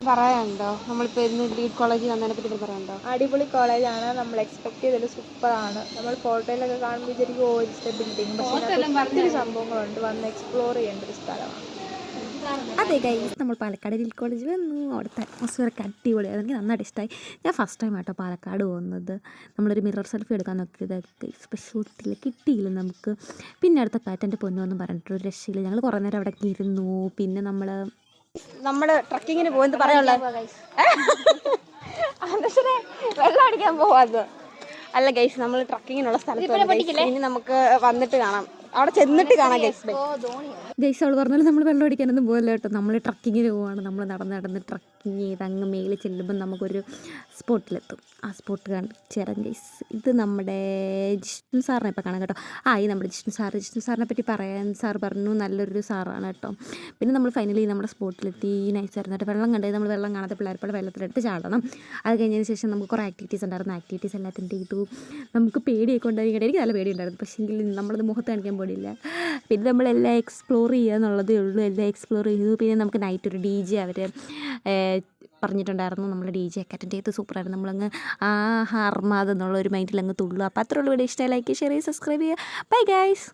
പറയാനുണ്ടോ? നമ്മളിപ്പോൾ ഇന്ന് ലീഡ് കോളേജിൽ വന്നതിനെ പറ്റി പറയാനുണ്ടോ? അടിപൊളി കോളേജാണ്. നമ്മൾ എക്സ്പെക്ട് ചെയ്തത് സൂപ്പറാണ്. നമ്മൾ ഫോട്ടോയിലൊക്കെ കാണുമ്പോൾ വിചാരിക്കും ഓ ബിൽഡിങ്, പക്ഷേ ഒത്തിരി സംഭവങ്ങളുണ്ട്. വന്ന് എക്സ്പ്ലോർ ചെയ്യേണ്ട ഒരു സ്ഥലമാണ്. അതെ ഗൈസ്, നമ്മൾ പാലക്കാട് ലീഡ് കോളേജിൽ വന്നു. അവിടുത്തെ അറ്റ്മോസ്ഫിയറൊക്കെ അടിപൊളിയാണ്. എനിക്ക് നന്നായിട്ട് ഇഷ്ടമായി. ഞാൻ ഫസ്റ്റ് ടൈം ആട്ടോ പാലക്കാട് പോകുന്നത്. നമ്മളൊരു മിറർ സെൽഫി എടുക്കാൻ നോക്കിയത് സ്പെഷ്യൽ കിട്ടിയില്ല നമുക്ക്. പിന്നെ അടുത്ത പാറ്റൻ്റെ പൊന്നൊന്നും പറഞ്ഞിട്ടൊരു രക്ഷയില്ല. ഞങ്ങൾ കുറേ നേരം അവിടെ ഇരുന്നു. പിന്നെ നമ്മൾ ട്രക്കിങ്ങിന് പോകുന്നത് പറയാനുള്ളത് വെള്ളം അടിക്കാൻ പോവാത് അല്ല ഗൈസ്, നമ്മൾ ട്രക്കിങ്ങിനുള്ള സ്ഥലത്ത് ഇനി നമുക്ക് വന്നിട്ട് കാണാം, അവിടെ ചെന്നിട്ട് കാണാം ഗൈസ്. ഗൈസ് അവൾ പറഞ്ഞാൽ നമ്മൾ വെള്ളം അടിക്കാനൊന്നും പോകല്ലോ കേട്ടോ. നമ്മൾ ട്രക്കിങ്ങിന് പോവാണ്. നമ്മൾ നടന്ന് ട്രക്കിങ് ചെയ്ത് അങ്ങ് മേളിൽ ചെല്ലുമ്പോൾ നമുക്കൊരു സ്പോട്ടിലെത്തും. ആ സ്പോട്ട് കാണിച്ചേരാം ഗൈസ്. ഇത് നമ്മുടെ ജിഷ്ണു സാറിനെ ഇപ്പോൾ കാണാം കേട്ടോ. ഈ നമ്മുടെ ജിഷ്ണു സാറിനെ പറ്റി പറയാൻ സാർ പറഞ്ഞു നല്ലൊരു സാറാണ് കേട്ടോ. പിന്നെ നമ്മൾ ഫൈനലി നമ്മുടെ സ്പോട്ടിലെത്തി. നൈസായിരുന്നു കേട്ടോ. വെള്ളം കണ്ടത് നമ്മൾ വെള്ളം കാണാത്ത പിള്ളേർപ്പോൾ വെള്ളത്തിലെടുത്ത് ചാടണം. അത് കഴിഞ്ഞതിന് ശേഷം നമുക്ക് കുറേ ആക്ടിവിറ്റീസ് ഉണ്ടായിരുന്നു. ആക്ടിവിറ്റീസ് എല്ലാത്തിൻ്റെ ചെയ്തു. നമുക്ക് പേടിയൊക്കെ ഉണ്ടായിരിക്കട്ടെ. എനിക്ക് നല്ല പേടി ഉണ്ടായിരുന്നു, പക്ഷേ എങ്കിൽ നമ്മളത് മുഖത്ത് കാണിക്കാൻ പാടില്ല. പിന്നെ നമ്മളെല്ലാം എക്സ്പ്ലോർ ചെയ്യുക എന്നുള്ളതേ ഉള്ളൂ. എല്ലാം എക്സ്പ്ലോർ ചെയ്തു. പിന്നെ നമുക്ക് നൈറ്റ് ഒരു DJ അവർ പറഞ്ഞിട്ടുണ്ടായിരുന്നു. നമ്മൾ DJ ഒക്കെ അറ്റൻഡ് ചെയ്ത് സൂപ്പറായിരുന്നു. നമ്മളങ്ങ് ഹർമാദ് എന്നുള്ള ഒരു മൈൻഡിൽ അങ്ങ് തുള്ളു. അപ്പോൾ അത്രയുള്ള വീഡിയോ ഇഷ്ടമായി ലൈക്ക് ഷെയർ സബ്സ്ക്രൈബ് ചെയ്യുക. Bye guys.